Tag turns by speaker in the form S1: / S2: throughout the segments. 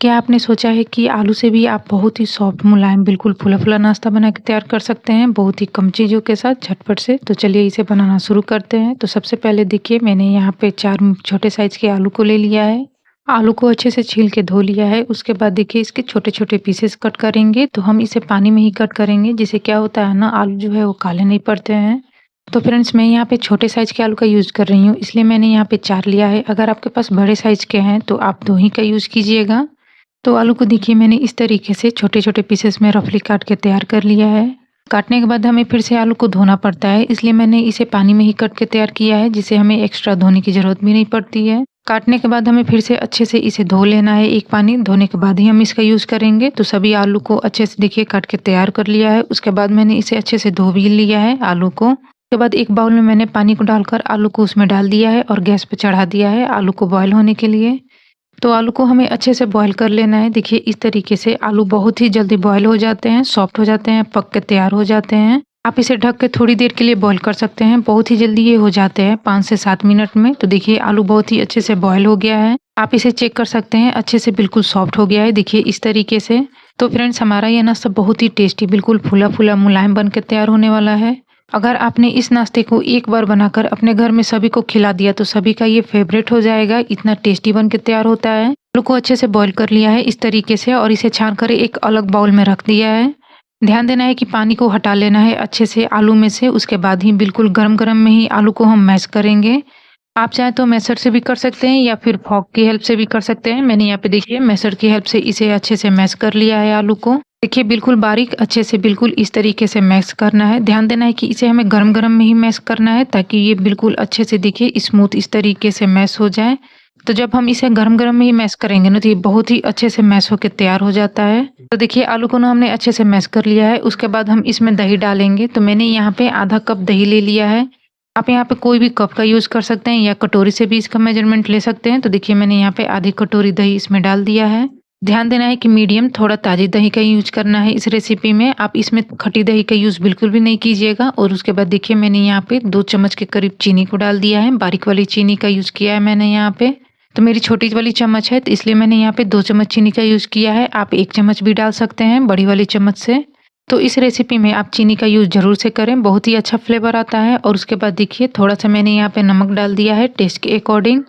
S1: क्या आपने सोचा है कि आलू से भी आप बहुत ही सॉफ्ट मुलायम बिल्कुल फूला-फूला नाश्ता बना के तैयार कर सकते हैं, बहुत ही कम चीज़ों के साथ झटपट से? तो चलिए इसे बनाना शुरू करते हैं। तो सबसे पहले देखिए मैंने यहाँ पे 4 छोटे साइज़ के आलू को ले लिया है। आलू को अच्छे से छील के धो लिया है। उसके बाद देखिए इसके छोटे-छोटे पीसेस कट करेंगे, तो हम इसे पानी में ही कट करेंगे, जिससे क्या होता है ना आलू जो है वो काले नहीं पड़ते हैं। तो फ्रेंड्स मैं यहाँ पे छोटे साइज़ के आलू का यूज़ कर रही हूँ, इसलिए मैंने यहाँ पे 4 लिया है। अगर आपके पास बड़े साइज़ के हैं तो आप 2 ही का यूज़ कीजिएगा। तो आलू को देखिए मैंने इस तरीके से छोटे-छोटे पीसेस में रफली काट के तैयार कर लिया है। काटने के बाद हमें फिर से आलू को धोना पड़ता है, इसलिए मैंने इसे पानी में ही कट के तैयार किया है, जिससे हमें एक्स्ट्रा धोने की ज़रूरत भी नहीं पड़ती है। काटने के बाद हमें फिर से अच्छे से इसे धो लेना है, एक पानी धोने के बाद ही हम इसका यूज़ करेंगे। तो सभी आलू को अच्छे से देखिए काट के तैयार कर लिया है। उसके बाद मैंने इसे अच्छे से धो भी लिया है आलू को। उसके बाद एक बाउल में मैंने पानी को डालकर आलू को उसमें डाल दिया है और गैस पे चढ़ा दिया है आलू को बॉयल होने के लिए। तो आलू को हमें अच्छे से बॉयल कर लेना है। देखिए इस तरीके से आलू बहुत ही जल्दी बॉयल हो जाते हैं, सॉफ्ट हो जाते हैं, पक के तैयार हो जाते हैं। आप इसे ढक के थोड़ी देर के लिए बॉयल कर सकते हैं, बहुत ही जल्दी ये हो जाते हैं 5 से 7 मिनट में। तो देखिए आलू बहुत ही अच्छे से बॉयल हो गया है। आप इसे चेक कर सकते हैं, अच्छे से बिल्कुल सॉफ्ट हो गया है, देखिए इस तरीके से। तो फ्रेंड्स हमारा ये नाश्ता बहुत ही टेस्टी बिल्कुल फूला-फूला मुलायम बन के तैयार होने वाला है। अगर आपने इस नाश्ते को एक बार बनाकर अपने घर में सभी को खिला दिया तो सभी का ये फेवरेट हो जाएगा, इतना टेस्टी बन के तैयार होता है। आलू को अच्छे से बॉईल कर लिया है इस तरीके से और इसे छान कर एक अलग बाउल में रख दिया है। ध्यान देना है कि पानी को हटा लेना है अच्छे से आलू में से, उसके बाद ही बिल्कुल गरम-गरम में ही आलू को हम मैश करेंगे। आप चाहें तो मैशर से भी कर सकते हैं या फिर फ़ॉर्क की हेल्प से भी कर सकते हैं। मैंने यहाँ पे देखिए मैशर की हेल्प से इसे अच्छे से मैश कर लिया है आलू को। देखिए बिल्कुल बारीक अच्छे से बिल्कुल इस तरीके से मैश करना है। ध्यान देना है कि इसे हमें गरम-गरम में ही मैश करना है, ताकि ये बिल्कुल अच्छे से देखिए स्मूथ इस तरीके से मैश हो जाए। तो जब हम इसे गरम-गरम में ही मैश करेंगे ना तो ये बहुत ही अच्छे से मैश होके तैयार हो जाता है। तो देखिए आलू को ना हमने अच्छे से मैश कर लिया है। उसके बाद हम इसमें दही डालेंगे। तो मैंने यहाँ पे आधा कप दही ले लिया है। आप यहाँ पे कोई भी कप का यूज़ कर सकते हैं या कटोरी से भी इसका मेजरमेंट ले सकते हैं। तो देखिए मैंने यहाँ पे आधी कटोरी दही इसमें डाल दिया है। ध्यान देना है कि मीडियम थोड़ा ताज़ी दही का यूज़ करना है इस रेसिपी में। आप इसमें खट्टी दही का यूज़ बिल्कुल भी नहीं कीजिएगा। और उसके बाद देखिए मैंने यहाँ पे 2 चम्मच के करीब चीनी को डाल दिया है। बारीक वाली चीनी का यूज़ किया है मैंने यहाँ पे। तो मेरी छोटी वाली चम्मच है तो इसलिए मैंने यहाँ पे 2 चम्मच चीनी का यूज़ किया है। आप 1 चम्मच भी डाल सकते हैं बड़ी वाली चम्मच से। तो इस रेसिपी में आप चीनी का यूज़ ज़रूर से करें, बहुत ही अच्छा फ्लेवर आता है। और उसके बाद देखिए थोड़ा-सा मैंने यहाँ पे नमक डाल दिया है टेस्ट के अकॉर्डिंग।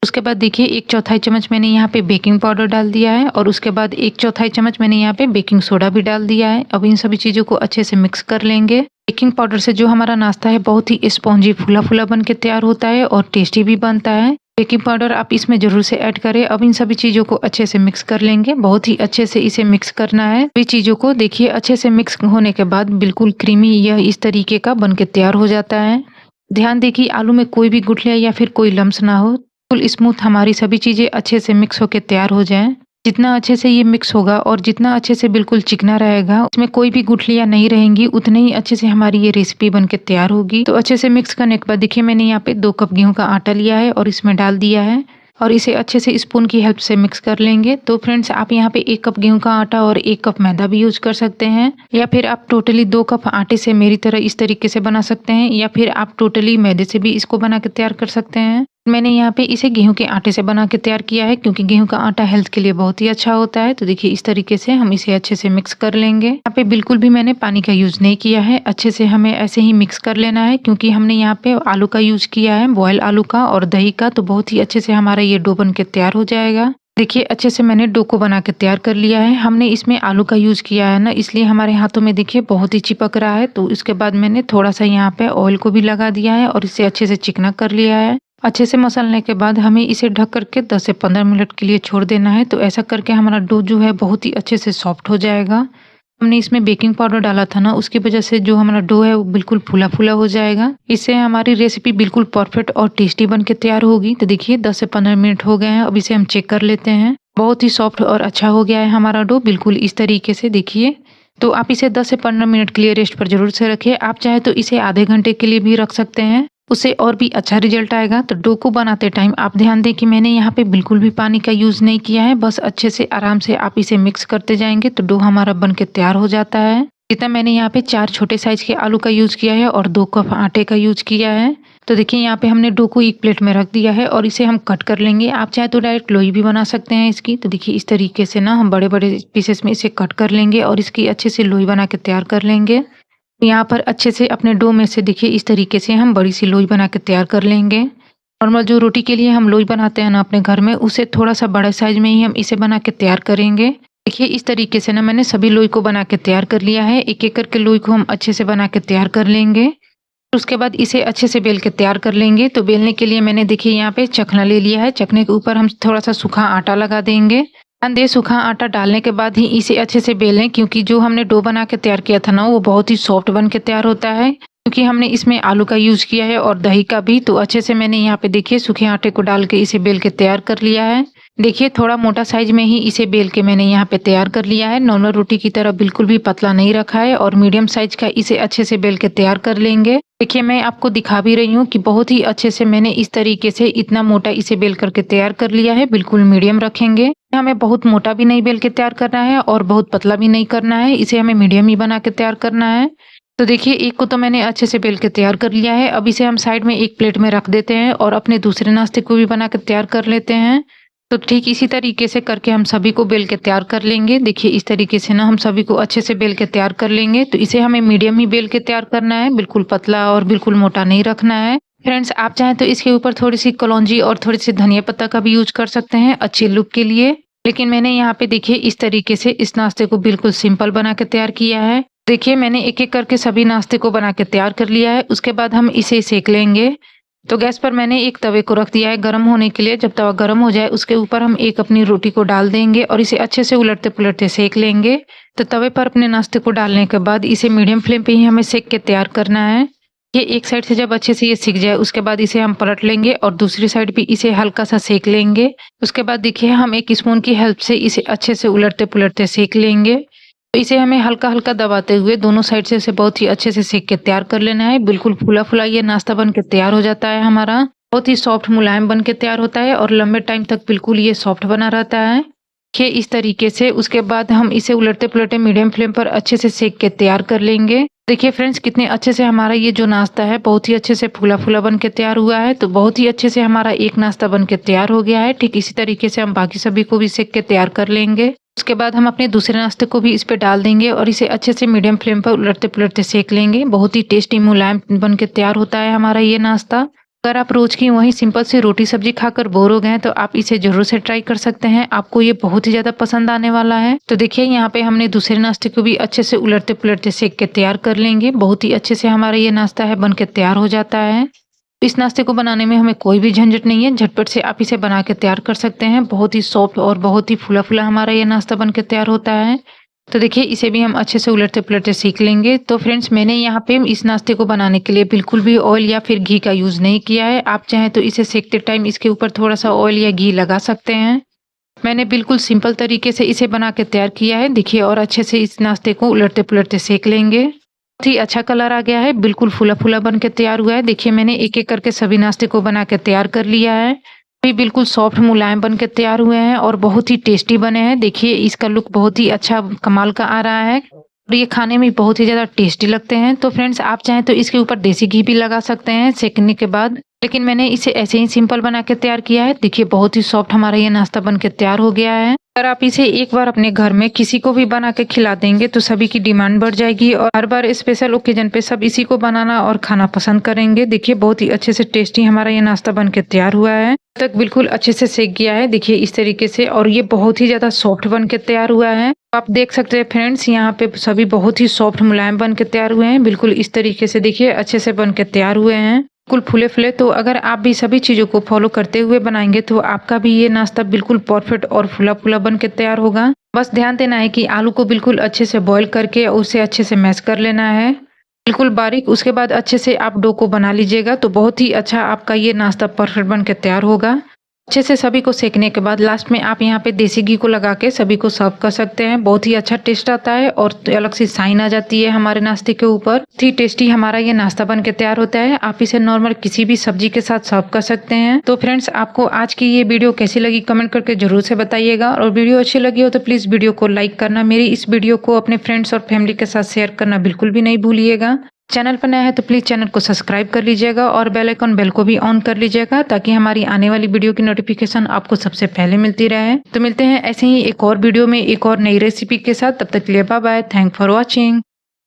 S1: उसके बाद देखिए 1/4 चम्मच मैंने यहाँ पे बेकिंग पाउडर डाल दिया है और उसके बाद 1/4 चम्मच मैंने यहाँ पे बेकिंग सोडा भी डाल दिया है। अब इन सभी चीज़ों को अच्छे से मिक्स कर लेंगे। बेकिंग पाउडर से जो हमारा नाश्ता है बहुत ही स्पॉन्जी फूला-फूला बन के तैयार होता है और टेस्टी भी बनता है। बेकिंग पाउडर आप इसमें ज़रूर से ऐड करें। अब इन सभी चीज़ों को अच्छे से मिक्स कर लेंगे, बहुत ही अच्छे से इसे मिक्स करना है। सभी चीज़ों को देखिए अच्छे से मिक्स होने के बाद बिल्कुल क्रीमी यह इस तरीके का बन के तैयार हो जाता है। ध्यान दें कि आलू में कोई भी गुठलियाँ या फिर कोई लम्स ना हो, बिल्कुल स्मूथ हमारी सभी चीज़ें अच्छे से मिक्स होके तैयार हो जाएँ। जितना अच्छे से ये मिक्स होगा और जितना अच्छे से बिल्कुल चिकना रहेगा, उसमें कोई भी गुठलियाँ नहीं रहेंगी, उतने ही अच्छे से हमारी ये रेसिपी बन के तैयार होगी। तो अच्छे से मिक्स करने के बाद देखिए मैंने यहाँ पे 2 कप गेहूँ का आटा लिया है और इसमें डाल दिया है और इसे अच्छे से स्पून की हेल्प से मिक्स कर लेंगे। तो फ्रेंड्स आप यहाँ पे 1 कप गेहूँ का आटा और 1 कप मैदा भी यूज़ कर सकते हैं, या फिर आप टोटली 2 कप आटे से मेरी तरह इस तरीके से बना सकते हैं, या फिर आप टोटली मैदे से भी इसको बना के तैयार कर सकते हैं। मैंने यहाँ पे इसे गेहूं के आटे से बना के तैयार किया है, क्योंकि गेहूं का आटा हेल्थ के लिए बहुत ही अच्छा होता है। तो देखिए इस तरीके से हम इसे अच्छे से मिक्स कर लेंगे। यहाँ पे बिल्कुल भी मैंने पानी का यूज़ नहीं किया है, अच्छे से हमें ऐसे ही मिक्स कर लेना है, क्योंकि हमने यहाँ पे आलू का यूज़ किया है, बॉयल आलू का और दही का। तो बहुत ही अच्छे से हमारा ये डो बन के तैयार हो जाएगा। देखिए अच्छे से मैंने डो को बना के तैयार कर लिया है। हमने इसमें आलू का यूज़ किया है ना, इसलिए हमारे हाथों में देखिए बहुत ही चिपक रहा है। तो इसके बाद मैंने थोड़ा सा यहाँ पे ऑयल को भी लगा दिया है और इसे अच्छे से चिकना कर लिया है। अच्छे से मसलने के बाद हमें इसे ढक करके 10 से 15 मिनट के लिए छोड़ देना है। तो ऐसा करके हमारा डो जो है बहुत ही अच्छे से सॉफ्ट हो जाएगा। हमने इसमें बेकिंग पाउडर डाला था ना, उसकी वजह से जो हमारा डो है वो बिल्कुल फूला-फूला हो जाएगा। इससे हमारी रेसिपी बिल्कुल परफेक्ट और टेस्टी बन के तैयार होगी। तो देखिए 10 से 15 मिनट हो गए हैं, अब इसे हम चेक कर लेते हैं। बहुत ही सॉफ्ट और अच्छा हो गया है हमारा डो, बिल्कुल इस तरीके से देखिए। तो आप इसे 10 से 15 मिनट के लिए रेस्ट पर ज़रूर से रखिए। आप चाहे तो इसे आधे घंटे के लिए भी रख सकते हैं, उससे और भी अच्छा रिजल्ट आएगा। तो डो को बनाते टाइम आप ध्यान दें कि मैंने यहाँ पे बिल्कुल भी पानी का यूज़ नहीं किया है, बस अच्छे से आराम से आप इसे मिक्स करते जाएंगे तो डो हमारा बन के तैयार हो जाता है। जितना मैंने यहाँ पे 4 छोटे साइज के आलू का यूज़ किया है और 2 कप आटे का यूज़ किया है। तो देखिए यहाँ पे हमने डो को एक प्लेट में रख दिया है और इसे हम कट कर लेंगे। आप चाहे तो डायरेक्ट लोई भी बना सकते हैं इसकी। तो देखिए इस तरीके से ना हम बड़े-बड़े पीसेस में इसे कट कर लेंगे और इसकी अच्छे से लोई बना के तैयार कर लेंगे। यहाँ पर अच्छे से अपने डो में से देखिए इस तरीके से हम बड़ी सी लोई बना के तैयार कर लेंगे। नॉर्मल जो रोटी के लिए हम लोई बनाते हैं ना अपने घर में, उससे थोड़ा-सा बड़े साइज़ में ही हम इसे बना के तैयार करेंगे। देखिए इस तरीके से ना मैंने सभी लोई को बना के तैयार कर लिया है। एक-एक करके लोई को हम अच्छे से बना के तैयार कर लेंगे। उसके बाद इसे अच्छे से बेल के तैयार कर लेंगे। तो बेलने के लिए मैंने देखिए यहाँ पे चखना ले लिया है। चखने के ऊपर हम थोड़ा-सा सूखा आटा लगा देंगे। ध्यान दें सूखा आटा डालने के बाद ही इसे अच्छे से बेलें, क्योंकि जो हमने डो बना के तैयार किया था ना वो बहुत ही सॉफ्ट बन के तैयार होता है। क्योंकि हमने इसमें आलू का यूज़ किया है और दही का भी। तो अच्छे से मैंने यहाँ पे देखिए सूखे आटे को डाल के इसे बेल के तैयार कर लिया है। देखिए थोड़ा मोटा साइज़ में ही इसे बेल के मैंने यहाँ पे तैयार कर लिया है। नॉर्मल रोटी की तरह बिल्कुल भी पतला नहीं रखा है और मीडियम साइज़ का इसे अच्छे से बेल के तैयार कर लेंगे। देखिए मैं आपको दिखा भी रही हूँ कि बहुत ही अच्छे से मैंने इस तरीके से इतना मोटा इसे बेल करके तैयार कर लिया है। बिल्कुल मीडियम रखेंगे। हमें बहुत मोटा भी नहीं बेल के तैयार करना है और बहुत पतला भी नहीं करना है। इसे हमें मीडियम ही बना के तैयार करना है। तो देखिए एक को तो मैंने अच्छे से बेल के तैयार कर लिया है। अब इसे हम साइड में एक प्लेट में रख देते हैं और अपने दूसरे नाश्ते को भी बना के तैयार कर लेते हैं। तो ठीक इसी तरीके से करके हम सभी को बेल के तैयार कर लेंगे। देखिए इस तरीके से ना हम सभी को अच्छे से बेल के तैयार कर लेंगे। तो इसे हमें मीडियम ही बेल के तैयार करना है, बिल्कुल पतला और बिल्कुल मोटा नहीं रखना है। फ्रेंड्स आप चाहें तो इसके ऊपर थोड़ी सी कलौंजी और थोड़ी सी धनिया पत्ता का भी यूज कर सकते हैं अच्छी लुक के लिए। लेकिन मैंने यहाँ पे देखिए इस तरीके से इस नाश्ते को बिल्कुल सिंपल बना के तैयार किया है। देखिए मैंने एक-एक करके सभी नाश्ते को बना के तैयार कर लिया है। उसके बाद हम इसे सेक लेंगे। तो गैस पर मैंने एक तवे को रख दिया है गर्म होने के लिए। जब तवा गर्म हो जाए उसके ऊपर हम एक अपनी रोटी को डाल देंगे और इसे अच्छे से उलटते-पुलटते सेक लेंगे। तो तवे पर अपने नाश्ते को डालने के बाद इसे मीडियम फ्लेम पे ही हमें सेक के तैयार करना है। ये एक साइड से जब अच्छे से ये सिक जाए उसके बाद इसे हम पलट लेंगे और दूसरी साइड भी इसे हल्का सा सेक लेंगे। उसके बाद देखिए हम एक स्पून की हेल्प से इसे अच्छे से उलटते-पुलटते सेक लेंगे। तो इसे हमें हल्का-हल्का दबाते हुए दोनों साइड से इसे बहुत ही अच्छे से सेक के तैयार कर लेना है। बिल्कुल फूला-फूला ये नाश्ता बन के तैयार हो जाता है हमारा। बहुत ही सॉफ्ट मुलायम बन के तैयार होता है और लंबे टाइम तक बिल्कुल ये सॉफ्ट बना रहता है। देखिए इस तरीके से उसके बाद हम इसे उलटते-पुलटते मीडियम फ्लेम पर अच्छे से सेक के तैयार कर लेंगे। देखिए फ्रेंड्स कितने अच्छे से हमारा ये जो नाश्ता है बहुत ही अच्छे से फूला-फूला बन के तैयार हुआ है। तो बहुत ही अच्छे से हमारा एक नाश्ता बन के तैयार हो गया है। ठीक इसी तरीके से हम बाकी सभी को भी सेक के तैयार कर लेंगे। उसके बाद हम अपने दूसरे नाश्ते को भी इस पे डाल देंगे और इसे अच्छे से मीडियम फ्लेम पर उलटते-पुलटते सेक लेंगे। बहुत ही टेस्टी मुलायम बन के तैयार होता है हमारा ये नाश्ता। अगर आप रोज की वही सिंपल सी रोटी सब्जी खाकर बोर हो गए हैं तो आप इसे जरूर से ट्राई कर सकते हैं। आपको ये बहुत ही ज्यादा पसंद आने वाला है। तो देखिए यहाँ पे हमने दूसरे नाश्ते को भी अच्छे से उलटते-पुलटते सेक के तैयार कर लेंगे। बहुत ही अच्छे से हमारा ये नाश्ता है बन के तैयार हो जाता है। इस नाश्ते को बनाने में हमें कोई भी झंझट नहीं है। झटपट से आप इसे बना के तैयार कर सकते हैं। बहुत ही सॉफ्ट और बहुत ही फूला-फूला हमारा ये नाश्ता बन के तैयार होता है। तो देखिए इसे भी हम अच्छे से उलटते-पुलटते सीख लेंगे। तो फ्रेंड्स मैंने यहाँ पे इस नाश्ते को बनाने के लिए बिल्कुल भी ऑयल या फिर घी का यूज़ नहीं किया है। आप चाहें तो इसे सेकते टाइम इसके ऊपर थोड़ा-सा ऑयल या घी लगा सकते हैं। मैंने बिल्कुल सिंपल तरीके से इसे बना के तैयार किया है। देखिए और अच्छे से इस नाश्ते को उलटते-पुलटते सेक लेंगे। बहुत ही अच्छा कलर आ गया है, बिल्कुल फूला-फूला बन के तैयार हुआ है। देखिए मैंने एक-एक करके सभी नाश्ते को बना के तैयार कर लिया है। भी बिल्कुल सॉफ्ट मुलायम बन के तैयार हुए हैं और बहुत ही टेस्टी बने हैं। देखिए इसका लुक बहुत ही अच्छा कमाल का आ रहा है और ये खाने में बहुत ही ज़्यादा टेस्टी लगते हैं। तो फ्रेंड्स आप चाहें तो इसके ऊपर देसी घी भी लगा सकते हैं सेकने के बाद, लेकिन मैंने इसे ऐसे ही सिंपल बना के तैयार किया है। देखिए बहुत ही सॉफ्ट हमारा ये नाश्ता बन के तैयार हो गया है। अगर आप इसे एक बार अपने घर में किसी को भी बना के खिला देंगे तो सभी की डिमांड बढ़ जाएगी और हर बार स्पेशल ओकेजन पे सब इसी को बनाना और खाना पसंद करेंगे। देखिए बहुत ही अच्छे से टेस्टी हमारा ये नाश्ता बन के तैयार हुआ है। तक बिल्कुल अच्छे से सेक गया है देखिए इस तरीके से, और ये बहुत ही ज्यादा सॉफ्ट बन के तैयार हुआ है। आप देख सकते हैं फ्रेंड्स यहाँ पे सभी बहुत ही सॉफ्ट मुलायम बन के तैयार हुए हैं। बिल्कुल इस तरीके से देखिए अच्छे से बन के तैयार हुए हैं, बिल्कुल फूले फूले। तो अगर आप भी सभी चीज़ों को फॉलो करते हुए बनाएंगे तो आपका भी ये नाश्ता बिल्कुल परफेक्ट और फूला फूला बन के तैयार होगा। बस ध्यान देना है कि आलू को बिल्कुल अच्छे से बॉईल करके उसे अच्छे से मैश कर लेना है बिल्कुल बारीक। उसके बाद अच्छे से आप डो को बना लीजिएगा तो बहुत ही अच्छा आपका ये नाश्ता परफेक्ट बन के तैयार होगा। अच्छे से सभी को सेकने के बाद लास्ट में आप यहाँ पे देसी घी को लगा के सभी को सर्व कर सकते हैं। बहुत ही अच्छा टेस्ट आता है और अलग सी शाइन आ जाती है हमारे नाश्ते के ऊपर। बहुत ही टेस्टी हमारा ये नाश्ता बन के तैयार होता है। आप इसे नॉर्मल किसी भी सब्जी के साथ सर्व कर सकते हैं। तो फ्रेंड्स आपको आज की ये वीडियो कैसी लगी कमेंट करके जरूर से बताइएगा, और वीडियो अच्छी लगी हो तो प्लीज वीडियो को लाइक करना, मेरी इस वीडियो को अपने फ्रेंड्स और फैमिली के साथ शेयर करना बिल्कुल भी नहीं भूलिएगा। चैनल पर नया है तो प्लीज़ चैनल को सब्सक्राइब कर लीजिएगा और बेल को भी ऑन कर लीजिएगा ताकि हमारी आने वाली वीडियो की नोटिफिकेशन आपको सबसे पहले मिलती रहे। तो मिलते हैं ऐसे ही एक और वीडियो में एक और नई रेसिपी के साथ। तब तक के लिए bye bye. Thank for watching.